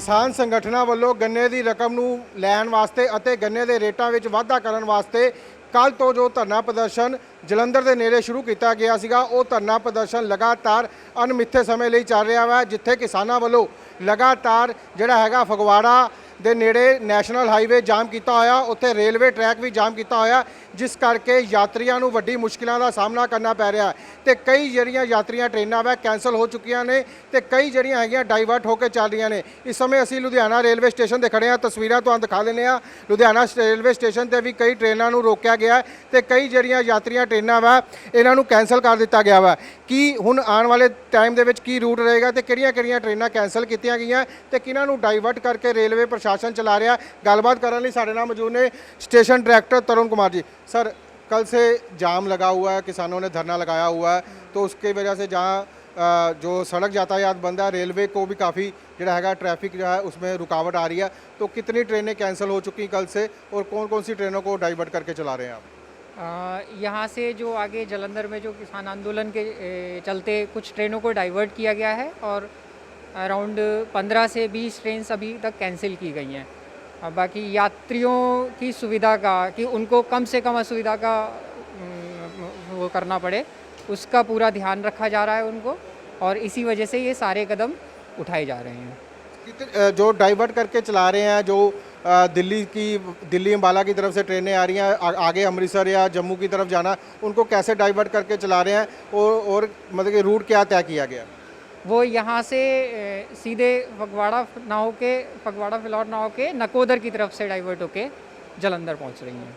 ਕਿਸਾਨ ਸੰਗਠਨਾਂ ਵੱਲੋਂ ਗੰਨੇ ਦੀ ਰਕਮ ਨੂੰ ਲੈਣ ਵਾਸਤੇ ਅਤੇ ਗੰਨੇ ਦੇ ਰੇਟਾਂ ਵਿੱਚ ਵਾਧਾ ਕਰਨ ਵਾਸਤੇ ਕੱਲ ਤੋਂ ਜੋ ਧਰਨਾ ਪ੍ਰਦਰਸ਼ਨ ਜਲੰਧਰ ਦੇ ਨੇੜੇ ਸ਼ੁਰੂ ਕੀਤਾ ਗਿਆ ਸੀਗਾ, ਉਹ ਧਰਨਾ ਪ੍ਰਦਰਸ਼ਨ ਲਗਾਤਾਰ ਅਣਮਿੱਥੇ ਸਮੇਂ ਲਈ ਚੱਲ ਰਿਹਾ ਵਾ, ਜਿੱਥੇ ਕਿਸਾਨਾਂ ਵੱਲੋਂ ਲਗਾਤਾਰ ਜਿਹੜਾ ਹੈਗਾ ਫਗਵਾੜਾ ਦੇ ਨੇੜੇ ਨੈਸ਼ਨਲ ਹਾਈਵੇ ਜਾਮ ਕੀਤਾ ਹੋਇਆ, ਉੱਥੇ ਰੇਲਵੇ ਟਰੈਕ ਵੀ ਜਾਮ ਕੀਤਾ ਹੋਇਆ, ਜਿਸ ਕਰਕੇ ਯਾਤਰੀਆਂ ਨੂੰ ਵੱਡੀ ਮੁਸ਼ਕਿਲਾਂ ਦਾ ਸਾਹਮਣਾ ਕਰਨਾ ਪੈ ਰਿਹਾ ਤੇ ਕਈ ਜਿਹੜੀਆਂ ਯਾਤਰੀਆਂ ਟ੍ਰੇਨਾਂ ਵਾ ਕੈਂਸਲ ਹੋ ਚੁੱਕੀਆਂ ਨੇ ਤੇ ਕਈ ਜਿਹੜੀਆਂ ਹੈਗੀਆਂ ਡਾਈਵਰਟ ਹੋ ਕੇ ਚੱਲ ਰਹੀਆਂ ਨੇ। ਇਸ ਸਮੇਂ ਅਸੀਂ ਲੁਧਿਆਣਾ ਰੇਲਵੇ ਸਟੇਸ਼ਨ ਤੇ ਖੜੇ ਹਾਂ, ਤਸਵੀਰਾਂ ਤੁਹਾਨੂੰ ਦਿਖਾ ਦਿੰਦੇ ਹਾਂ। ਲੁਧਿਆਣਾ ਰੇਲਵੇ ਸਟੇਸ਼ਨ ਤੇ ਵੀ ਕਈ ਟ੍ਰੇਨਾਂ ਨੂੰ ਰੋਕਿਆ ਗਿਆ ਤੇ ਕਈ ਜਿਹੜੀਆਂ ਯਾਤਰੀਆਂ ਟ੍ਰੇਨਾਂ ਵਾ ਇਹਨਾਂ ਨੂੰ ਕੈਂਸਲ ਕਰ ਦਿੱਤਾ ਗਿਆ ਵਾ। ਕੀ ਹੁਣ ਆਉਣ ਵਾਲੇ ਟਾਈਮ ਦੇ ਵਿੱਚ ਕੀ ਰੂਟ ਰਹੇਗਾ ਤੇ ਕਿਹੜੀਆਂ-ਕਿਹੜੀਆਂ ਟ੍ਰੇਨਾਂ ਕੈਂਸਲ ਕੀਤੀਆਂ ਗਈਆਂ ਤੇ ਕਿਹਨਾਂ ਨੂੰ ਡਾਈਵਰਟ ਕਰਕੇ ਰੇਲਵੇ ਪ੍ਰशासन चला रहा है। गलबात करने लिए साढ़े नाम मौजूद ने स्टेशन डायरेक्टर तरुण कुमार जी। सर, कल से जाम लगा हुआ है, किसानों ने धरना लगाया हुआ है, तो उसकी वजह से जहाँ जो सड़क यातायात बंद है, रेलवे को भी काफ़ी जो है ट्रैफिक जो है उसमें रुकावट आ रही है। तो कितनी ट्रेनें कैंसिल हो चुकी कल से और कौन कौन सी ट्रेनों को डाइवर्ट करके चला रहे हैं आप? यहाँ से जो आगे जलंधर में जो किसान आंदोलन के चलते कुछ ट्रेनों को डाइवर्ट किया गया है और अराउंड 15 से 20 ट्रेन अभी तक कैंसिल की गई हैं। बाकी यात्रियों की सुविधा का कि उनको कम से कम असुविधा का वो करना पड़े, उसका पूरा ध्यान रखा जा रहा है उनको, और इसी वजह से ये सारे कदम उठाए जा रहे हैं। जो डाइवर्ट करके चला रहे हैं, जो दिल्ली अम्बाला की तरफ से ट्रेनें आ रही हैं, आगे अमृतसर या जम्मू की तरफ जाना, उनको कैसे डाइवर्ट करके चला रहे हैं और मतलब कि रूट क्या तय किया गया? वो यहाँ से सीधे फगवाड़ा फिलौर ना होके नकोदर की तरफ से डाइवर्ट होके जलंधर पहुँच रही हैं।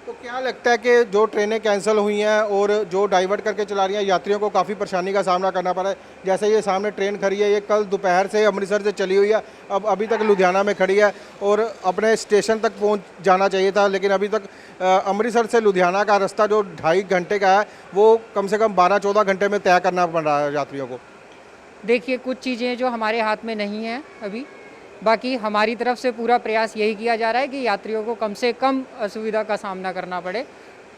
तो क्या लगता है कि जो ट्रेनें कैंसिल हुई हैं और जो डाइवर्ट करके चला रही हैं, यात्रियों को काफ़ी परेशानी का सामना करना पड़ा है? जैसे ये सामने ट्रेन खड़ी है, ये कल दोपहर से अमृतसर से चली हुई है, अब अभी तक लुधियाना में खड़ी है और अपने स्टेशन तक पहुंच जाना चाहिए था, लेकिन अभी तक अमृतसर से लुधियाना का रास्ता जो 2.5 घंटे का है वो कम से कम 12-14 घंटे में तय करना पड़ रहा है यात्रियों को। देखिए, कुछ चीज़ें जो हमारे हाथ में नहीं हैं अभी, बाकी हमारी तरफ से पूरा प्रयास यही किया जा रहा है कि यात्रियों को कम से कम असुविधा का सामना करना पड़े।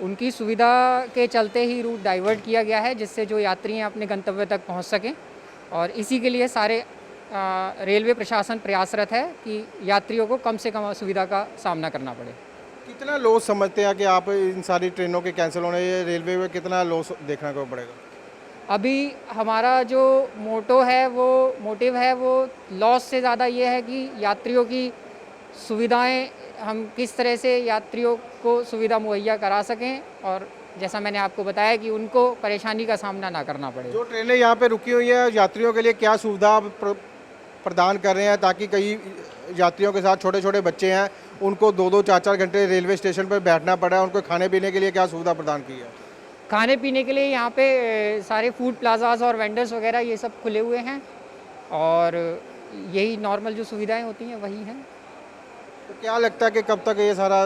उनकी सुविधा के चलते ही रूट डाइवर्ट किया गया है, जिससे जो यात्री हैं अपने गंतव्य तक पहुंच सकें, और इसी के लिए सारे रेलवे प्रशासन प्रयासरत है कि यात्रियों को कम से कम असुविधा का सामना करना पड़े। कितना लॉस समझते हैं कि आप इन सारी ट्रेनों के कैंसिल होने, ये रेलवे में कितना लॉस देखने को पड़ेगा? अभी हमारा जो मोटिव है वो लॉस से ज़्यादा ये है कि यात्रियों की सुविधाएं हम किस तरह से यात्रियों को सुविधा मुहैया करा सकें, और जैसा मैंने आपको बताया कि उनको परेशानी का सामना ना करना पड़े। जो ट्रेनें यहाँ पे रुकी हुई हैं, यात्रियों के लिए क्या सुविधा प्रदान कर रहे हैं, ताकि कई यात्रियों के साथ छोटे छोटे बच्चे हैं, उनको 2-2, 4-4 घंटे रेलवे स्टेशन पर बैठना पड़ा है, उनको खाने पीने के लिए क्या सुविधा प्रदान की है? खाने पीने के लिए यहाँ पे सारे फूड प्लाजाज और वेंडर्स वगैरह ये सब खुले हुए हैं, और यही नॉर्मल जो सुविधाएं होती हैं वही हैं। तो क्या लगता है कि कब तक ये सारा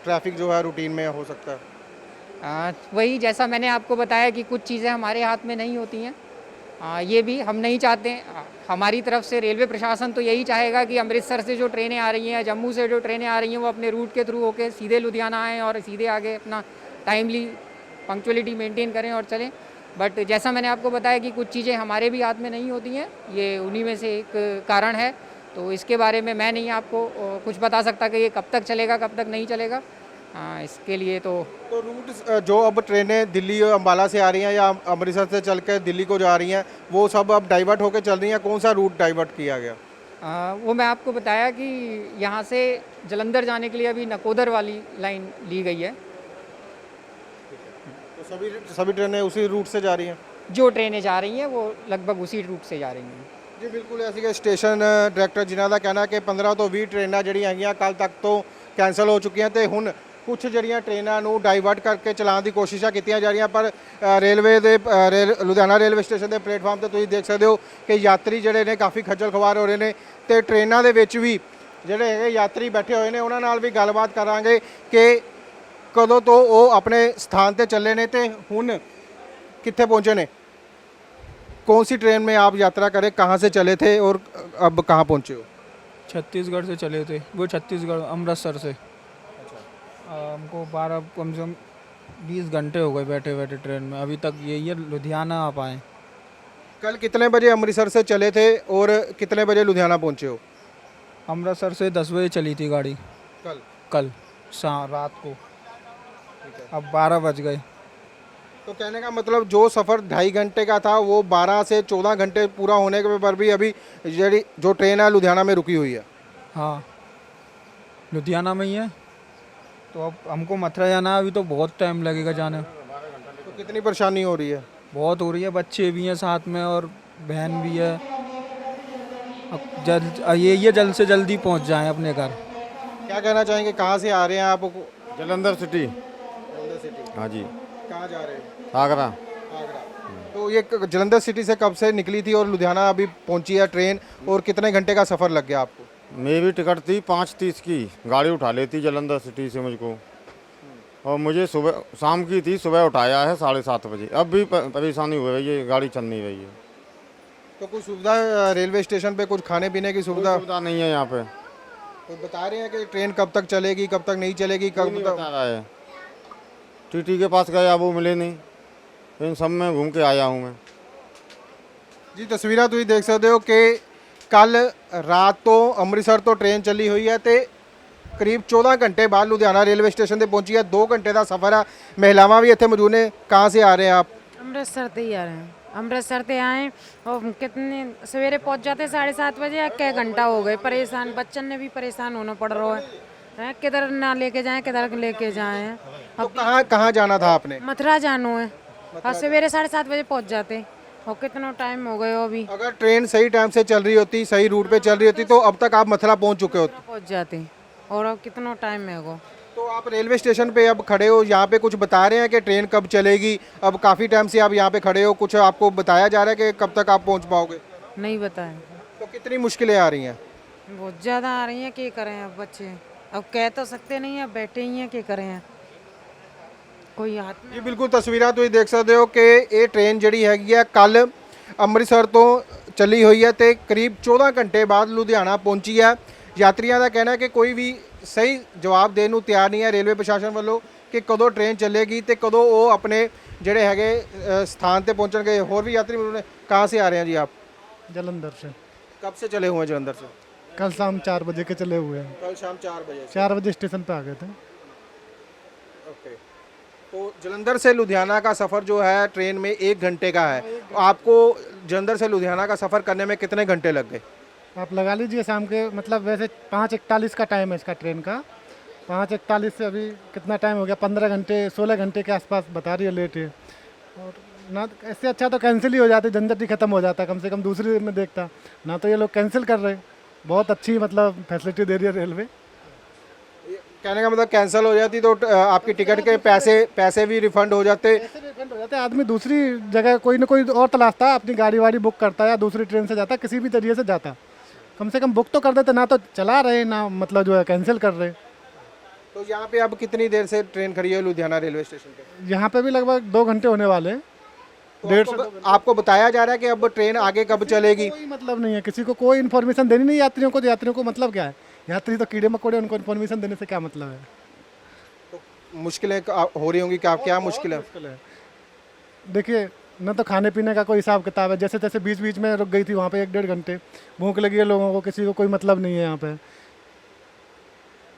ट्रैफिक जो है रूटीन में हो सकता है? वही जैसा मैंने आपको बताया कि कुछ चीज़ें हमारे हाथ में नहीं होती हैं, ये भी हम नहीं चाहते। हमारी तरफ से रेलवे प्रशासन तो यही चाहेगा कि अमृतसर से जो ट्रेनें आ रही हैं, जम्मू से जो ट्रेनें आ रही हैं, वो अपने रूट के थ्रू होकर सीधे लुधियाना आएँ और सीधे आगे अपना टाइमली पंक्चुअलिटी मेंटेन करें और चलें। बट जैसा मैंने आपको बताया कि कुछ चीज़ें हमारे भी हाथ में नहीं होती हैं, ये उन्हीं में से एक कारण है। तो इसके बारे में मैं नहीं आपको कुछ बता सकता कि ये कब तक चलेगा, कब तक नहीं चलेगा। इसके लिए तो रूट जो अब ट्रेनें दिल्ली और अम्बाला से आ रही हैं या अमृतसर से चल कर दिल्ली को जा रही हैं, वो सब अब डाइवर्ट होकर चल रही हैं। कौन सा रूट डाइवर्ट किया गया? वो मैं आपको बताया कि यहाँ से जलंधर जाने के लिए अभी नकोदर वाली लाइन ली गई है। तो सभी ट्रेनें उसी रूट से जा रही हैं? जो ट्रेनें जा रही हैं वो लगभग उसी रूट से जा रही हैं। जी बिल्कुल, ऐसी कि स्टेशन डायरेक्टर जिन्हों का कहना है कि 15 ਤੋਂ 20 ट्रेनां ਜਿਹੜੀਆਂ ਹੈਗੀਆਂ ਕੱਲ ਤੱਕ ਤੋਂ ਕੈਂਸਲ ਹੋ ਚੁੱਕੀਆਂ ਤੇ ਹੁਣ ਕੁਝ ਜਿਹੜੀਆਂ ਟ੍ਰੇਨਾਂ ਨੂੰ ਡਾਈਵਰਟ ਕਰਕੇ ਚਲਾਉਣ ਦੀ ਕੋਸ਼ਿਸ਼ਾਂ ਕੀਤੀਆਂ ਜਾ ਰਹੀਆਂ, ਪਰ ਰੇਲਵੇ ਦੇ ਲੁਧਿਆਣਾ ਰੇਲਵੇ ਸਟੇਸ਼ਨ ਦੇ ਪਲੇਟਫਾਰਮ ਤੇ ਤੁਸੀਂ ਦੇਖ ਸਕਦੇ ਹੋ ਕਿ ਯਾਤਰੀ ਜਿਹੜੇ ਨੇ ਕਾਫੀ ਖੱਜਲ ਖਵਾਰ ਹੋ ਰਹੇ ਨੇ ਤੇ ਟ੍ਰੇਨਾਂ ਦੇ ਵਿੱਚ ਵੀ ਜਿਹੜੇ ਹੈਗੇ ਯਾਤਰੀ ਬੈਠੇ ਹੋਏ ਨੇ, ਉਹਨਾਂ ਨਾਲ ਵੀ ਗੱਲਬਾਤ ਕਰਾਂਗੇ ਕਿ कदों तो वो अपने स्थान पे चले ने ते हुन कित्थे पहुँचे ने, कौन सी ट्रेन में आप यात्रा करें, कहाँ से चले थे और अब कहाँ पहुँचे हो? छत्तीसगढ़ से चले थे, वो छत्तीसगढ़ अमृतसर से। हमको 12 कम से कम 20 घंटे हो गए बैठे बैठे ट्रेन में, अभी तक यही है लुधियाना आ पाए। कल कितने बजे अमृतसर से चले थे और कितने बजे लुधियाना पहुंचे हो? अमृतसर से 10 बजे चली थी गाड़ी कल कल रात को। अब 12 बज गए। तो कहने का मतलब जो सफ़र 2.5 घंटे का था वो 12 से 14 घंटे पूरा होने के पर भी अभी जो ट्रेन है लुधियाना में रुकी हुई है। हाँ, लुधियाना में ही है। तो अब हमको मथुरा जाना है, अभी तो बहुत टाइम लगेगा जाने। तो कितनी परेशानी हो रही है? बहुत हो रही है, बच्चे भी हैं साथ में और बहन भी है। अब ये जल्द से जल्दी पहुंच जाएं अपने घर। क्या कहना चाहेंगे, कहाँ से आ रहे हैं आप? जलंधर सिटी। जलंधर सिटी। हाँ जी। कहाँ जा रहे हैं? आगरा। आगरा। तो ये जलंधर सिटी से कब से निकली थी और लुधियाना अभी पहुंची है ट्रेन, और कितने घंटे का सफ़र लग गया आपको? मेरी टिकट थी 5:30 की, गाड़ी उठा लेती जलंधर सिटी से मुझको, और मुझे सुबह शाम की थी, सुबह उठाया है 7:30 बजे। अब भी परेशानी हो रही है, गाड़ी चल नहीं रही है। तो कुछ सुविधा रेलवे स्टेशन पे, कुछ खाने पीने की कोई सुविधा? सुविधा नहीं है यहाँ पे। तो बता रहे हैं कि ट्रेन कब तक चलेगी, कब तक नहीं चलेगी, कोई कब नहीं तक? बता रहा है। टीटी के पास गया, वो मिले नहीं। इन सब में घूम के आया हूँ मैं। जी तस्वीरां तुम देख सकते हो कि कल रात तो अमृतसर तो ट्रेन चली हुई है ਤੇ करीब 14 घंटे बाद लुधियाना रेलवे स्टेशन ਤੇ पहुंची है। 2 घंटे का सफ़र है। महिलावां भी इतने मौजूद ने। कहाँ से आ रहे हैं आप? अमृतसर से ही आ रहे हैं। अमृतसर से आए और कितने सवेरे पहुंच जाते 7:30 बजे, या क्या घंटा हो गए। परेशान बच्चन ने भी परेशान होना पड़ रहा है, किधर ना लेके जाएं किधर लेके जाएं। तो कहाँ कहाँ जाना था आपने? मथुरा जानो है और सवेरे 7:30 बजे पहुंच जाते, और कितना टाइम हो गया अभी। अगर ट्रेन सही टाइम से चल रही होती, सही रूट पे चल रही होती, तो अब तक आप मथुरा पहुंच चुके होते। पहुंच जाते, और अब कितना टाइम है वो। तो आप रेलवे स्टेशन पे अब खड़े हो, यहाँ पे कुछ बता रहे हैं कि ट्रेन कब चलेगी? अब काफ़ी टाइम से आप यहाँ पे खड़े हो, कुछ आपको बताया जा रहा है कि कब तक आप पहुँच पाओगे? नहीं बताए। तो कितनी मुश्किलें आ रही हैं? बहुत ज़्यादा आ रही हैं, क्या करें अब बच्चे। अब कह तो सकते नहीं है, बैठे ही हैं, क्या करें। कोई हाथ में जी बिल्कुल तस्वीरां ਤੁਸੀਂ देख सकते हो कि ये ट्रेन ਜਿਹੜੀ ਹੈਗੀ ਹੈ ਕੱਲ ਅੰਮ੍ਰਿਤਸਰ ਤੋਂ ਚੱਲੀ ਹੋਈ ਹੈ ਤੇ ਕਰੀਬ 14 ਘੰਟੇ ਬਾਅਦ ਲੁਧਿਆਣਾ ਪਹੁੰਚੀ ਹੈ। ਯਾਤਰੀਆਂ ਦਾ ਕਹਿਣਾ ਹੈ ਕਿ ਕੋਈ ਵੀ ਸਹੀ ਜਵਾਬ ਦੇਣ ਨੂੰ ਤਿਆਰ ਨਹੀਂ ਹੈ ਰੇਲਵੇ ਪ੍ਰਸ਼ਾਸਨ ਵੱਲੋਂ ਕਿ ਕਦੋਂ ट्रेन ਚੱਲੇਗੀ ਤੇ ਕਦੋਂ ਉਹ ਆਪਣੇ ਜਿਹੜੇ ਹੈਗੇ ਸਥਾਨ ਤੇ ਪਹੁੰਚਣਗੇ। ਹੋਰ ਵੀ यात्री मिल रहे हैं। कहाँ से आ रहे हैं जी आप? जलंधर से। कब से चले हुए हैं जलंधर से? कल शाम 4 बजे के चले हुए हैं। कल शाम 4 बजे से। 4 बजे स्टेशन पे आ गए थे। ओके। तो जलंधर से लुधियाना का सफ़र जो है ट्रेन में 1 घंटे का है। आपको जलंधर से लुधियाना का सफ़र करने में कितने घंटे लग गए? आप लगा लीजिए शाम के, मतलब वैसे 5:41 का टाइम है इसका ट्रेन का। 5:41 से अभी कितना टाइम हो गया, 15 घंटे 16 घंटे के आसपास बता रही है लेट है। और ना इससे अच्छा तो कैंसिल ही हो जाती, झंझट ही खत्म हो जाता, कम से कम दूसरी में देखता ना। तो ये लोग कैंसिल कर रहे हैं। बहुत अच्छी मतलब फैसिलिटी दे रही है रेलवे। कहने का मतलब कैंसिल हो जाती तो आपकी टिकट के पैसे भी रिफंड हो जाते। ऐसे रिफंड हो जाते, आदमी दूसरी जगह कोई ना कोई और तलाशता, अपनी गाड़ी वाड़ी बुक करता या दूसरी ट्रेन से जाता, किसी भी तरीके से जाता। कम से कम बुक तो कर देते, ना तो चला रहे ना मतलब जो है कैंसिल कर रहे। तो यहाँ पे अब कितनी देर से ट्रेन खड़ी है लुधियाना रेलवे स्टेशन पे? यहाँ पे भी लगभग 2 घंटे होने वाले हैं। तो आपको बताया जा रहा है कि अब ट्रेन आगे कब चलेगी? कोई मतलब नहीं है, किसी को कोई इन्फॉर्मेशन देनी नहीं यात्रियों को। यात्रियों को मतलब क्या है, यात्री तो कीड़े मकोड़े, उनको इन्फॉर्मेशन देने से क्या मतलब है। तो मुश्किलें हो रही होंगी, क्या मुश्किल है? मुश्किल है। देखिए न तो खाने पीने का कोई हिसाब किताब है, जैसे तैसे बीच बीच में रुक गई थी वहाँ पे 1-1.5 घंटे। भूख लगी है लोगों को, किसी को कोई मतलब नहीं है यहाँ पे।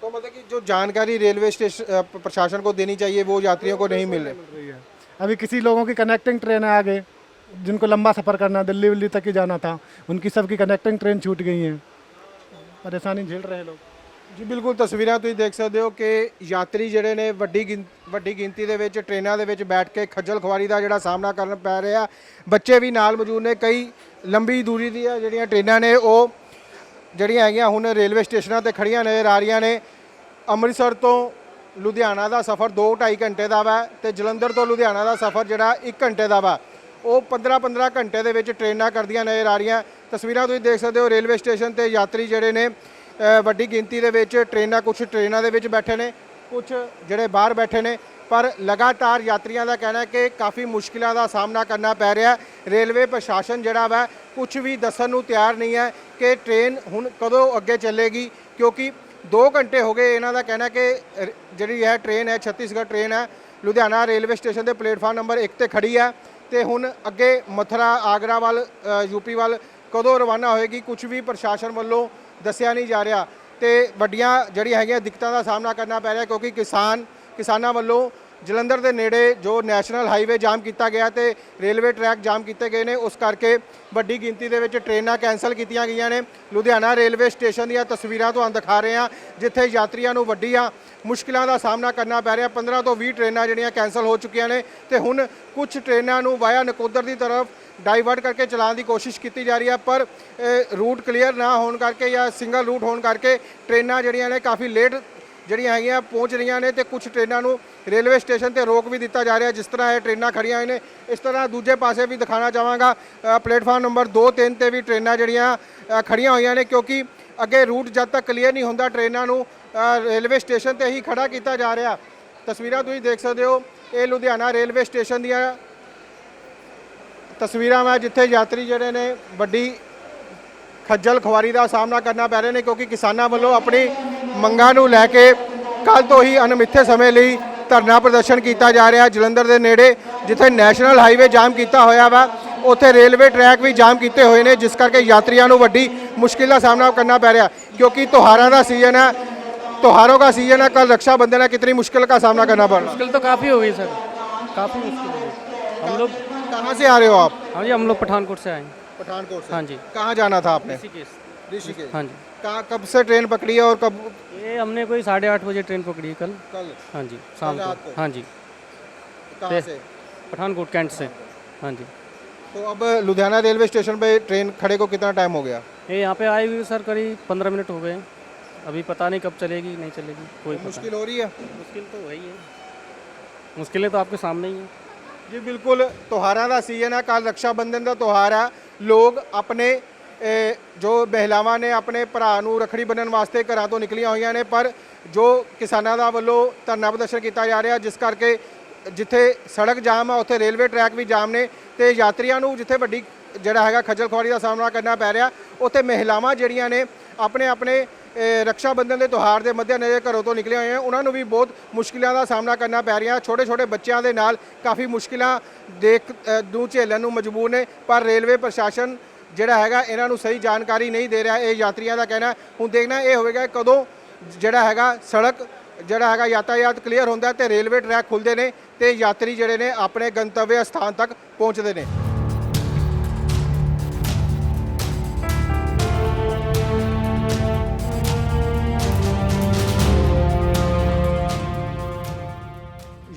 तो मतलब कि जो जानकारी रेलवे स्टेशन प्रशासन को देनी चाहिए वो यात्रियों को नहीं मिल रही। अभी किसी लोगों की कनेक्टिंग ट्रेन है आगे, जिनको लंबा सफ़र करना, दिल्ली विल्ली तक ही जाना था, उनकी सबकी कनेक्टिंग ट्रेन छूट गई हैं। परेशानी झेल रहे हैं लोग। ਜੀ ਬਿਲਕੁਲ ਤਸਵੀਰਾਂ ਤੁਸੀਂ ਦੇਖ ਸਕਦੇ ਹੋ ਕਿ ਯਾਤਰੀ ਜਿਹੜੇ ਨੇ ਵੱਡੀ ਗਿਣਤੀ ਦੇ ਵਿੱਚ ਟ੍ਰੇਨਾਂ ਦੇ ਵਿੱਚ ਬੈਠ ਕੇ ਖੱਜਲ ਖੁਆਰੀ ਦਾ ਜਿਹੜਾ ਸਾਹਮਣਾ ਕਰਨ ਪੈ ਰਿਹਾ। ਬੱਚੇ ਵੀ ਨਾਲ ਮੌਜੂਦ ਨੇ। ਕਈ ਲੰਬੀ ਦੂਰੀ ਦੀਆਂ ਜਿਹੜੀਆਂ ਟ੍ਰੇਨਾਂ ਨੇ ਉਹ ਜਿਹੜੀਆਂ ਹੈਗੀਆਂ ਹੁਣ ਰੇਲਵੇ ਸਟੇਸ਼ਨਾਂ ਤੇ ਖੜੀਆਂ ਨਜ਼ਰ ਆ ਰਹੀਆਂ ਨੇ। ਅੰਮ੍ਰਿਤਸਰ ਤੋਂ ਲੁਧਿਆਣਾ ਦਾ ਸਫ਼ਰ 2-2.5 ਘੰਟੇ ਦਾ ਵਾ ਤੇ ਜਲੰਧਰ ਤੋਂ ਲੁਧਿਆਣਾ ਦਾ ਸਫ਼ਰ ਜਿਹੜਾ 1 ਘੰਟੇ ਦਾ ਵਾ। ਉਹ 15-15 ਘੰਟੇ ਦੇ ਵਿੱਚ ਟ੍ਰੇਨਾਂ ਕਰਦੀਆਂ ਨਜ਼ਰ ਆ ਰਹੀਆਂ। ਤਸਵੀਰਾਂ ਤੁਸੀਂ ਦੇਖ ਸਕਦੇ ਹੋ ਰੇਲਵੇ ਸਟੇਸ਼ਨ ਤੇ ਯਾਤਰੀ ਜਿਹੜੇ ਨੇ ਵੱਡੀ ਗਿਣਤੀ ਦੇ ਵਿੱਚ ਟ੍ਰੇਨਾਂ, ਕੁਝ ਟ੍ਰੇਨਾਂ ਦੇ ਵਿੱਚ ਬੈਠੇ ਨੇ, ਕੁਝ ਜਿਹੜੇ ਬਾਹਰ ਬੈਠੇ ਨੇ। ਪਰ ਲਗਾਤਾਰ ਯਾਤਰੀਆਂ ਦਾ ਕਹਿਣਾ ਹੈ ਕਿ ਕਾਫੀ ਮੁਸ਼ਕਿਲਾਂ ਦਾ ਸਾਹਮਣਾ ਕਰਨਾ ਪੈ ਰਿਹਾ। ਰੇਲਵੇ ਪ੍ਰਸ਼ਾਸਨ ਜਿਹੜਾ ਵਾ ਕੁਝ ਵੀ ਦੱਸਣ ਨੂੰ ਤਿਆਰ ਨਹੀਂ ਹੈ ਕਿ ਟ੍ਰੇਨ ਹੁਣ ਕਦੋਂ ਅੱਗੇ ਚੱਲੇਗੀ, ਕਿਉਂਕਿ 2 ਘੰਟੇ ਹੋ ਗਏ। ਇਹਨਾਂ ਦਾ ਕਹਿਣਾ ਕਿ ਜਿਹੜੀ ਹੈ ਟ੍ਰੇਨ ਹੈ ਛੱਤੀਸਗੜ੍ਹ ਟ੍ਰੇਨ ਹੈ ਲੁਧਿਆਣਾ ਰੇਲਵੇ ਸਟੇਸ਼ਨ ਦੇ ਪਲੇਟਫਾਰਮ ਨੰਬਰ 1 ਤੇ ਖੜੀ ਹੈ ਤੇ ਹੁਣ ਅੱਗੇ ਮਥੁਰਾ ਆਗਰਾ ਵੱਲ ਯੂਪੀ ਵੱਲ ਕਦੋਂ ਰਵਾਨਾ ਹੋਏਗੀ ਕੁਝ ਵੀ ਪ੍ਰਸ਼ਾਸਨ ਵੱਲੋਂ ਦੱਸਿਆ ਨਹੀਂ ਜਾ ਰਿਹਾ ਤੇ ਵੱਡੀਆਂ ਜਿਹੜੀਆਂ ਹੈਗੀਆਂ ਦਿੱਕਤਾਂ ਦਾ ਸਾਹਮਣਾ ਕਰਨਾ ਪੈ ਰਿਹਾ ਕਿਉਂਕਿ ਕਿਸਾਨਾਂ ਵੱਲੋਂ ਜਲੰਧਰ ਦੇ ਨੇੜੇ ਜੋ ਨੈਸ਼ਨਲ ਹਾਈਵੇ ਜਾਮ ਕੀਤਾ ਗਿਆ ਤੇ ਰੇਲਵੇ ਟਰੈਕ ਜਾਮ ਕੀਤੇ ਗਏ ਨੇ ਉਸ ਕਰਕੇ ਵੱਡੀ ਗਿਣਤੀ ਦੇ ਵਿੱਚ ਟ੍ਰੇਨਾਂ ਕੈਂਸਲ ਕੀਤੀਆਂ ਗਈਆਂ ਨੇ। ਲੁਧਿਆਣਾ ਰੇਲਵੇ ਸਟੇਸ਼ਨ ਦੀਆਂ ਤਸਵੀਰਾਂ ਤੁਹਾਨੂੰ ਦਿਖਾ ਰਹੇ ਹਾਂ ਜਿੱਥੇ ਯਾਤਰੀਆਂ ਨੂੰ ਵੱਡੀਆਂ ਮੁਸ਼ਕਿਲਾਂ ਦਾ ਸਾਹਮਣਾ ਕਰਨਾ ਪੈ ਰਿਹਾ। 15 ਤੋਂ 20 ਟ੍ਰੇਨਾਂ ਜਿਹੜੀਆਂ ਕੈਂਸਲ ਹੋ ਚੁੱਕੀਆਂ ਨੇ ਤੇ ਹੁਣ ਕੁਝ ਟ੍ਰੇਨਾਂ ਨੂੰ ਵਾਇਆ ਨਕੋਦਰ ਦੀ ਤਰਫ ਡਾਈਵਰਟ ਕਰਕੇ ਚਲਾਉਣ ਦੀ ਕੋਸ਼ਿਸ਼ ਕੀਤੀ ਜਾ ਰਹੀ ਹੈ ਪਰ ਰੂਟ ਕਲੀਅਰ ਨਾ ਹੋਣ ਕਰਕੇ ਜਾਂ ਸਿੰਗਲ ਰੂਟ ਹੋਣ ਕਰਕੇ ਟ੍ਰੇਨਾਂ ਜਿਹੜੀਆਂ ਨੇ ਕਾਫੀ ਲੇਟ ਜਿਹੜੀਆਂ ਹੈਗੀਆਂ ਪਹੁੰਚ ਰਹੀਆਂ ਨੇ ਤੇ ਕੁਝ ਟ੍ਰੇਨਾਂ ਨੂੰ ਰੇਲਵੇ ਸਟੇਸ਼ਨ ਤੇ ਰੋਕ ਵੀ ਦਿੱਤਾ ਜਾ ਰਿਹਾ ਜਿਸ ਤਰ੍ਹਾਂ ਇਹ ਟ੍ਰੇਨਾਂ ਖੜੀਆਂ ਹੋਏ ਨੇ। ਇਸ ਤਰ੍ਹਾਂ ਦੂਜੇ ਪਾਸੇ ਵੀ ਦਿਖਾਣਾ ਚਾਹਾਂਗਾ ਪਲੇਟਫਾਰਮ ਨੰਬਰ 2 3 ਤੇ ਵੀ ਟ੍ਰੇਨਾਂ ਜਿਹੜੀਆਂ ਖੜੀਆਂ ਹੋਈਆਂ ਨੇ ਕਿਉਂਕਿ ਅੱਗੇ ਰੂਟ ਜਦ ਤੱਕ ਕਲੀਅਰ ਨਹੀਂ ਹੁੰਦਾ ਟ੍ਰੇਨਾਂ ਨੂੰ ਰੇਲਵੇ ਸਟੇਸ਼ਨ ਤੇ ਹੀ ਖੜਾ ਕੀਤਾ ਜਾ ਰਿਹਾ। ਤਸਵੀਰਾਂ ਤੁਸੀਂ ਦੇਖ ਸਕਦੇ ਹੋ ਇਹ ਲੁਧਿਆਣਾ ਰੇਲਵੇ ਸਟੇਸ਼ਨ ਦੀਆਂ ਤਸਵੀਰਾਂ ਮੈਂ ਜਿੱਥੇ ਯਾਤਰੀ ਜਿਹੜੇ ਨੇ ਵੱਡੀ ਖੱਜਲ ਖੁਆਰੀ ਦਾ ਸਾਹਮਣਾ ਕਰਨਾ ਪੈ ਰਿਹਾ ਨੇ ਕਿਉਂਕਿ ਕਿਸਾਨਾਂ ਵੱਲੋਂ ਆਪਣੀ ਮੰਗਾਂ ਨੂੰ ਲੈ ਕੇ ਕੱਲ ਤੋਂ ਹੀ ਅਣਮਿੱਥੇ ਸਮੇਂ ਲਈ ਧਰਨਾ ਪ੍ਰਦਰਸ਼ਨ ਕੀਤਾ ਜਾ ਰਿਹਾ ਜਲੰਧਰ ਦੇ ਨੇੜੇ ਜਿੱਥੇ ਨੈਸ਼ਨਲ ਹਾਈਵੇ ਜਾਮ ਕੀਤਾ ਹੋਇਆ ਵਾ ਉੱਥੇ ਰੇਲਵੇ ਟਰੈਕ ਵੀ ਜਾਮ ਕੀਤੇ ਹੋਏ ਨੇ ਜਿਸ ਕਰਕੇ ਯਾਤਰੀਆਂ ਨੂੰ ਵੱਡੀ ਮੁਸ਼ਕਿਲ ਦਾ ਸਾਹਮਣਾ करना पै रहा क्योंकि त्योहारों का सीजन है कल रक्षाबंधन है कितनी मुश्किल का सामना करना पड़ रहा है। मुश्किल तो काफ़ी हो गई सर, काफ़ी मुश्किल हो गई। हम लोग कहाँ से आ रहे हो आप? हाँ जी, हम लोग पठानकोट से आए हैं। पठानकोट से। हाँ जी। कहाँ जाना था आपने? ऋषिकेश। हाँ जी। कहाँ कब से ट्रेन पकड़ी है और कब? ये हमने कोई 8:30 बजे ट्रेन पकड़ी है कल। हाँ जी, शाम रात को। को? हाँ जी, कहाँ से? पठानकोट कैंट से। हाँ जी। तो अब लुधियाना रेलवे स्टेशन पे ट्रेन खड़े को कितना टाइम हो गया? ये यहाँ पे आए हुए सर करीब 15 मिनट हो गए हैं। अभी पता नहीं कब चलेगी नहीं चलेगी, कोई पता मुश्किल हो रही है? मुश्किल तो वही है, मुश्किलें तो आपके सामने ही हैं। जी बिल्कुल, त्योहारों का सीजन है, कल रक्षाबंधन का त्यौहार है। लोग अपने जो महिलावां ने अपने भरा नूं रखड़ी बन्नण वास्ते घरां तो निकलियां होईयां ने पर जो किसानां दा वल्लों धरना प्रदर्शन किया जा रहा जिस करके जिथे सड़क जाम है उत्थे रेलवे ट्रैक भी जाम ने ते यात्रियों नूं जिथे वड्डी जिहड़ा हैगा खज्जल खुआरी का सामना करना पै रहा उत्थे महिलावां जिहड़ियां ने अपने अपने रक्षाबंधन के त्यौहार के मद्देनज़र घरों तो निकले हुए हैं उन्होंने भी बहुत मुश्किलों का सामना करना पै रहा। छोटे छोटे बच्चों के नाल काफ़ी मुश्किलां देख झेलण नूं मजबूर ने पर रेलवे प्रशासन जिहड़ा हैगा इन्हां नूं सही जानकारी नहीं दे रहा। ये यात्रियों का कहना हुण देखना ये होएगा कदों जिहड़ा हैगा सड़क जिहड़ा हैगा यातायात क्लीयर होंदा ते रेलवे ट्रैक खुलदे ने ते यात्री जिहड़े ने अपने गंतव्य स्थान तक पहुँचते हैं।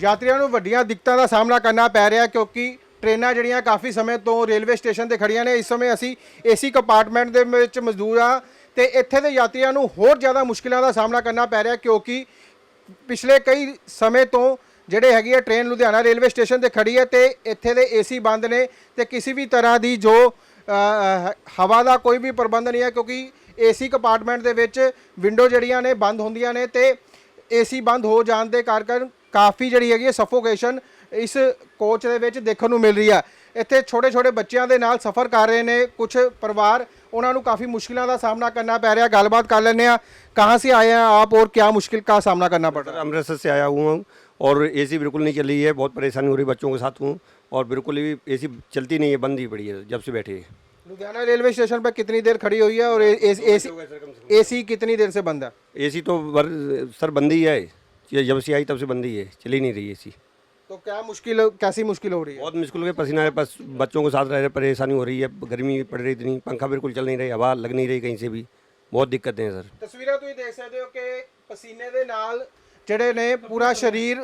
यात्रियों ਨੂੰ ਵੱਡੀਆਂ ਦਿੱਕਤਾਂ ਦਾ ਸਾਹਮਣਾ ਕਰਨਾ ਪੈ ਰਿਹਾ ਕਿਉਂਕਿ ਟ੍ਰੇਨਾਂ ਜਿਹੜੀਆਂ ਕਾਫੀ ਸਮੇਂ ਤੋਂ ਰੇਲਵੇ ਸਟੇਸ਼ਨ ਤੇ ਖੜੀਆਂ ਨੇ। ਇਸ ਸਮੇਂ ਅਸੀਂ ਏਸੀ ਕੰਪਾਰਟਮੈਂਟ ਦੇ ਵਿੱਚ ਮੌਜੂਦ ਹਾਂ ਤੇ ਇੱਥੇ ਦੇ ਯਾਤਰੀਆਂ ਨੂੰ ਹੋਰ ਜ਼ਿਆਦਾ ਮੁਸ਼ਕਿਲਾਂ ਦਾ ਸਾਹਮਣਾ ਕਰਨਾ ਪੈ ਰਿਹਾ ਕਿਉਂਕਿ ਪਿਛਲੇ ਕਈ ਸਮੇਂ ਤੋਂ ਜਿਹੜੇ ਹੈਗੀ ਹੈ ਟ੍ਰੇਨ ਲੁਧਿਆਣਾ ਰੇਲਵੇ ਸਟੇਸ਼ਨ ਤੇ ਖੜੀ ਹੈ ਤੇ ਇੱਥੇ ਦੇ ਏਸੀ ਬੰਦ ਨੇ ਤੇ ਕਿਸੇ ਵੀ ਤਰ੍ਹਾਂ ਦੀ ਜੋ ਹਵਾ ਦਾ ਕੋਈ ਵੀ ਪ੍ਰਬੰਧ ਨਹੀਂ ਹੈ ਕਿਉਂਕਿ ਏਸੀ ਕੰਪਾਰਟਮੈਂਟ ਦੇ ਵਿੱਚ ਵਿੰਡੋ ਜਿਹੜੀਆਂ ਨੇ ਬੰਦ ਹੁੰਦੀਆਂ ਨੇ ਤੇ ਏਸੀ ਬੰਦ ਹੋ ਜਾਣ ਦੇ ਕਾਰਨ ਕਾਫੀ ਜਿਹੜੀ ਹੈਗੀ ਸਫੋਕੇਸ਼ਨ ਇਸ ਕੋਚ ਦੇ ਵਿੱਚ ਦੇਖਣ ਨੂੰ ਮਿਲ ਰਹੀ ਹੈ। ਇੱਥੇ ਛੋਟੇ ਛੋਟੇ ਬੱਚਿਆਂ ਦੇ ਨਾਲ ਸਫ਼ਰ ਕਰ ਰਹੇ ਨੇ ਕੁਝ ਪਰਿਵਾਰ ਉਹਨਾਂ ਨੂੰ ਕਾਫੀ ਮੁਸ਼ਕਿਲਾਂ ਦਾ ਸਾਹਮਣਾ करना पै रहा। ਗੱਲਬਾत कर लेने कहाँ से आए हैं आप और क्या मुश्किल का सामना करना पड़ रहा है? अमृतसर से आया हुआ हूँ और एसी बिल्कुल नहीं चल रही है, बहुत परेशानी हो रही है, बच्चों के साथ हूँ और बिल्कुल भी एसी चलती नहीं है, बंद ही पड़ी है जब से बैठे। लुधियाना रेलवे स्टेशन पर कितनी देर खड़ी हुई है और एसी कितनी देर से बंद है? एसी तो सर बंद ही है, ये जब से आई तब से बंद ही है, चल ही नहीं रही एसी। तो क्या कैसी मुश्किल हो रही है? बहुत मुश्किल हो गई, पसीना है, बस बच्चों के साथ रह रहे, परेशानी हो रही है, गर्मी पड़ रही इतनी, पंखा बिल्कुल चल नहीं रही, हवा लग नहीं रही कहीं से भी, बहुत दिक्कतें हैं सर। तस्वीरें तुसीं देख सकते हो कि पसीने दे नाल ਜਿਹੜੇ ਨੇ ਪੂਰਾ ਸਰੀਰ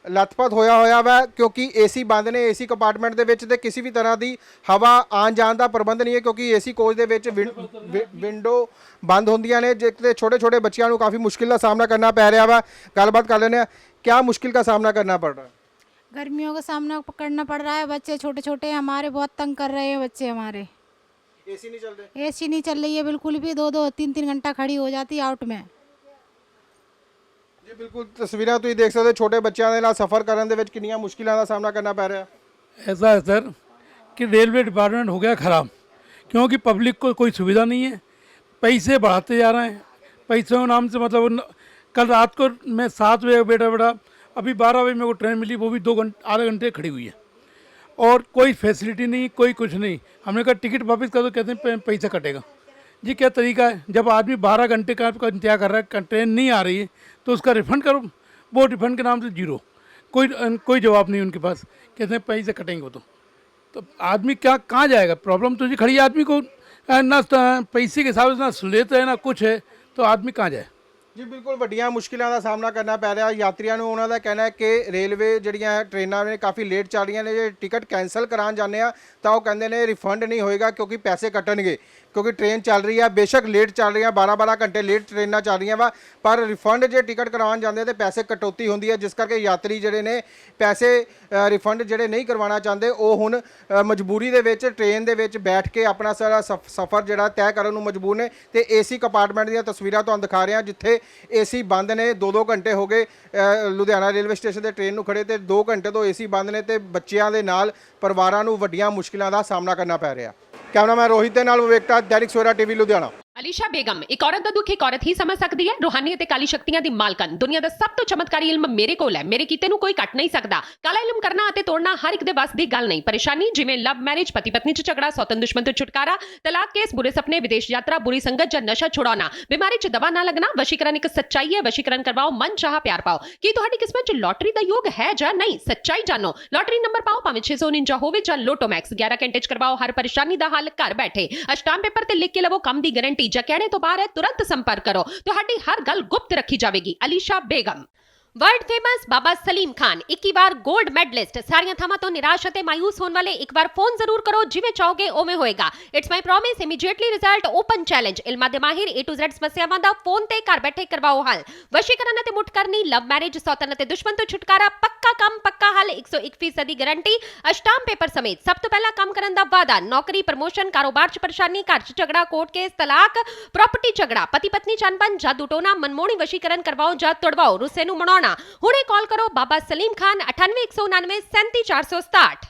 ਲੱਥਪੱਥ ਹੋਇਆ ਵਾ ਕਿਉਂਕਿ ਏਸੀ ਬੰਦ ਨੇ। ਏਸੀ ਕੰਪਾਰਟਮੈਂਟ ਦੇ ਵਿੱਚ ਤੇ ਕਿਸੇ ਵੀ ਤਰ੍ਹਾਂ ਦੀ ਹਵਾ ਆਉਣ ਜਾਣ ਦਾ ਪ੍ਰਬੰਧ ਨਹੀਂ ਹੈ ਕਿਉਂਕਿ ਏਸੀ ਕੋਚ ਦੇ ਵਿੱਚ ਵਿੰਡੋ ਬੰਦ ਹੁੰਦੀਆਂ ਨੇ ਜਿੱਥੇ ਛੋਟੇ ਛੋਟੇ ਬੱਚਿਆਂ ਨੂੰ ਕਾਫੀ ਮੁਸ਼ਕਿਲ ਦਾ ਸਾਹਮਣਾ ਕਰਨਾ ਪੈ ਰਿਹਾ ਵਾ। ਗੱਲਬਾਤ ਕਰ ਲੈਂਦੇ ਆ क्या मुश्किल का सामना करना पड़ रहा है? गर्मियों का सामना करना पड़ रहा है, बच्चे छोटे छोटे हमारे बहुत तंग कर रहे हैं बच्चे हमारे। एसी नहीं चल रहे? एसी नहीं चल रही है बिल्कुल भी, 2-2 3-3 घंटा खड़ी हो जाती है आउट में। जी बिल्कुल, तस्वीरें तुसीं देख सकते छोटे बच्चों के नाल सफ़र करने दे विच किन्नियां मुश्किलां दा सामना करना पै रहा है। ऐसा है सर कि रेलवे डिपार्टमेंट हो गया ख़राब क्योंकि पब्लिक को कोई सुविधा नहीं है, पैसे बढ़ाते जा रहे हैं, पैसों के नाम से मतलब कल रात को मैं 7 बजे बैठा अभी 12 बजे मेरे को ट्रेन मिली, वो भी 2 घंटे आधे घंटे खड़ी हुई है। और कोई फैसिलिटी नहीं, कोई कुछ नहीं। हमने कहा टिकट वापस कर दो, कहते हैं पैसा कटेगा। जी क्या तरीका है? जब आदमी 12 घंटे का इंतजार कर रहा है, ट्रेन नहीं आ रही है, तो उसका रिफ़ंड करो। वो रिफ़ंड के नाम से जीरो, कोई जवाब नहीं उनके पास, कहते हैं पैसे कटेंगे वो। तो आदमी क्या कहाँ जाएगा? प्रॉब्लम तो जी खड़ी है, आदमी को ना पैसे के हिसाब से ना सहूलियत है ना कुछ है, तो आदमी कहाँ जाए। ਜੀ ਬਿਲਕੁਲ ਵੱਡੀਆਂ ਮੁਸ਼ਕਿਲਾਂ ਦਾ ਸਾਹਮਣਾ ਕਰਨਾ ਪੈ ਰਿਹਾ ਯਾਤਰੀਆਂ ਨੂੰ। ਉਹਨਾਂ ਦਾ ਕਹਿਣਾ ਹੈ ਕਿ ਰੇਲਵੇ ਜਿਹੜੀਆਂ ਟ੍ਰੇਨਾਂ ਨੇ ਕਾਫੀ ਲੇਟ ਚੱਲ ਰਹੀਆਂ ਨੇ। ਜੇ ਟਿਕਟ ਕੈਂਸਲ ਕਰਾਉਣ ਜਾਂਦੇ ਆ ਤਾਂ ਉਹ ਕਹਿੰਦੇ ਨੇ ਰਿਫੰਡ ਨਹੀਂ ਹੋਏਗਾ ਕਿਉਂਕਿ ਪੈਸੇ ਕੱਟਣਗੇ, ਕਿਉਂਕਿ ਟ੍ਰੇਨ ਚੱਲ ਰਹੀ ਆ, ਬੇਸ਼ੱਕ ਲੇਟ ਚੱਲ ਰਹੀਆਂ, 12-12 ਘੰਟੇ ਲੇਟ ਟ੍ਰੇਨਾਂ ਚੱਲ ਰਹੀਆਂ ਵਾ, ਪਰ ਰਿਫੰਡ ਜੇ ਟਿਕਟ ਕਰਵਾਉਣ ਜਾਂਦੇ ਤੇ ਪੈਸੇ ਕਟੌਤੀ ਹੁੰਦੀ ਹੈ, ਜਿਸ ਕਰਕੇ ਯਾਤਰੀ ਜਿਹੜੇ ਨੇ ਪੈਸੇ ਰਿਫੰਡ ਜਿਹੜੇ ਨਹੀਂ ਕਰਵਾਉਣਾ ਚਾਹੁੰਦੇ ਉਹ ਹੁਣ ਮਜਬੂਰੀ ਦੇ ਵਿੱਚ ਟ੍ਰੇਨ ਦੇ ਵਿੱਚ ਬੈਠ ਕੇ ਆਪਣਾ ਸਾਰਾ ਸਫ਼ਰ ਜਿਹੜਾ ਤੈਅ ਕਰਨ ਨੂੰ ਮਜਬੂਰ ਨੇ। ਤੇ ਏਸੀ ਕੰਪਾਰਟਮੈਂਟ ਦੀਆਂ ਤਸਵੀਰਾਂ ਤੁਹਾਨੂੰ ਦਿਖਾ ਰਿਹਾ ਜਿੱਥੇ ਏਸੀ ਬੰਦ ਨੇ। 2-2 ਘੰਟੇ ਹੋ ਗਏ ਲੁਧਿਆਣਾ ਰੇਲਵੇ ਸਟੇਸ਼ਨ ਤੇ ਟ੍ਰੇਨ ਨੂੰ ਖੜੇ, ਤੇ 2 ਘੰਟੇ ਤੋਂ ਏਸੀ ਬੰਦ ਨੇ ਤੇ ਬੱਚਿਆਂ ਦੇ ਨਾਲ ਪਰਿਵਾਰਾਂ ਨੂੰ ਵੱਡੀਆਂ ਮੁਸ਼ਕਿਲਾਂ ਦਾ ਸਾਹਮਣਾ ਕਰਨਾ ਪੈ ਰਿਹਾ। ਕੈਮਰਾਮੈਨ ਰੋਹਿਤ ਦੇ ਨਾਲ ਵਿਵੇਕਤਾ, ਦੈਨਿਕ ਸਵੇਰਾ ਟੀਵੀ ਲੁਧਿਆਣਾ। ਅਲੀਸ਼ਾ ਬੇਗਮ ਇੱਕ ਔਰਤ ਦਾ ਦੁੱਖ ਇੱਕ ਔਰਤ ਹੀ ਸਮਝ ਸਕਦੀ ਹੈ। ਰੂਹਾਨੀ ਅਤੇ ਕਾਲੀ ਸ਼ਕਤੀਆਂ ਦੀ ਮਾਲਕਨ, ਦੁਨੀਆ ਦਾ ਸਭ ਤੋਂ ਚਮਤਕਾਰੀ ਇਲਮ ਮੇਰੇ ਕੋਲ ਹੈ, ਮੇਰੇ ਕੀਤੇ ਨੂੰ ਕੋਈ ਕੱਟ ਨਹੀਂ ਸਕਦਾ। ਕਾਲਾ ਇਲਮ ਕਰਨਾ ਅਤੇ ਤੋੜਨਾ ਹਰ ਇੱਕ ਦੇ ਵੱਸ ਦੀ ਗੱਲ ਨਹੀਂ। ਪਰੇਸ਼ਾਨੀ ਜਿਵੇਂ ਲਵ ਮੈਰਿਜ, ਪਤੀ ਪਤਨੀ 'ਚ ਝਗੜਾ, ਸੌਤਨ ਦੁਸ਼ਮਣ ਤੋਂ ਛੁਟਕਾਰਾ, ਤਲਾਕ ਕੇਸ, ਬੁਰੇ ਸੁਪਨੇ, ਵਿਦੇਸ਼ ਯਾਤਰਾ, ਬੁਰੀ ਸੰਗਤ ਜਾਂ ਨਸ਼ਾ ਛੁਡਾਉਣਾ, ਬਿਮਾਰੀ 'ਚ ਦਵਾ ਨਾ ਲੱਗਣਾ। ਵਸ਼ੀਕਰਨ ਇੱਕ ਸੱਚਾਈ ਹੈ, ਵਸ਼ੀਕਰਨ ਕਰਵਾਓ, ਮਨ ਚਾਹਾ ਪਿਆਰ ਪਾਓ। ਕੀ ਤੁਹਾਡੀ ਕਿਸਮਤ 'ਚ ਲੋਟਰੀ ਦਾ ਯੋਗ ਹੈ ਜਾਂ ਨਹੀਂ? ਸੱਚਾਈ ਜਾਣੋ। ਲੋਟਰੀ ਨੰਬਰ ਪਾਓ, ਭਾਵੇਂ 649 ਹੋਵੇ ਜਾਂ ਲੋਟੋ ਮੈਕਸ। 11 ਘੰਟੇ 'ਚ ਕਰਵਾਓ ਹਰ ਪਰੇਸ਼ਾਨੀ ਦਾ ਹੱਲ ਘਰ ਬੈਠੇ। ਅਸ਼ਟਾਮ ਪੇਪਰ ਤੇ ਲਿਖ ਕੇ ਲਵੋ ਕੰਮ ਦੀ ਗਾਰੰਟੀ। ਜਾਂ ਕਹਿਣੇ ਤੋਂ ਬਾਹਰ तुरंत संपर्क करो, ਤੁਹਾਡੀ ਹਰ ਗੱਲ ਗੁਪਤ ਰੱਖੀ ਜਾਵੇਗੀ। ਅਲੀਸ਼ਾ ਬੇਗਮ। वर्ल्ड फेमस बाबा सलीम खान 21 ਵਾਰ 골ਡ ਮੈਡਲਿਸਟ। ਸਾਰੀਆਂ ਥਾਵਾਂ ਤੋਂ ਨਿਰਾਸ਼ ਅਤੇ ਮਾਇੂਸ ਹੋਣ ਵਾਲੇ ਇੱਕ ਵਾਰ ਫੋਨ ਜ਼ਰੂਰ ਕਰੋ, ਜਿਵੇਂ ਚਾਹੋਗੇ ਉਵੇਂ ਹੋਏਗਾ। It's my promise, immediately result, open challenge. ਇਲਮਾਂ ਦੇ ਮਾਹਿਰ A to Z ਸਮੱਸਿਆਵਾਂ ਦਾ ਫੋਨ ਤੇ ਘਰ ਬੈਠੇ ਕਰਵਾਓ ਹੱਲ। ਵਸ਼ੀਕਰਨ ਅਤੇ ਮੁੱਠ ਕਰਨੀ, ਲਵ ਮੈਰਿਜ, ਸੌਤਨ ਅਤੇ ਦੁਸ਼ਮਣ ਤੋਂ ਛੁਟਕਾਰਾ, ਪੱਕਾ ਕੰਮ ਪੱਕਾ ਹੱਲ, 101% ਦੀ ਗਾਰੰਟੀ, ਅਸ਼ਟਾਮ ਪੇਪਰ ਸਮੇਤ। ਸਭ ਤੋਂ ਪਹਿਲਾਂ ਕੰਮ ਕਰਨ ਦਾ ਵਾਅਦਾ, ਨੌਕਰੀ, ਪ੍ਰਮੋਸ਼ਨ, ਕਾਰੋਬਾਰ 'ਚ ਪਰੇਸ਼ਾਨੀ, ਘਰ 'ਚ ਝਗੜਾ, ਕੋਰਟ ਕੇਸ, ਤਲਾਕ, ਪ੍ਰਾਪਰਟੀ ਝਗੜਾ, ਪਤੀ ਪਤਨੀ 'ਚ ਅਣਬਣ, ਜਾਦੂ ਟੋਨਾ, ਮਨਮੋਹਣੀ ਵਸ਼ੀਕਰਨ ਕਰਵਾਓ ਜਾਂ ਤੁੜਵਾਓ, ਰੁੱਸੇ ਨੂੰ ਮਨਾਉਣਾ। ਹੁਣੇ ਕਾਲ ਕਰੋ ਬਾਬਾ ਸਲੀਮ ਖਾਨ 98 199 37 467।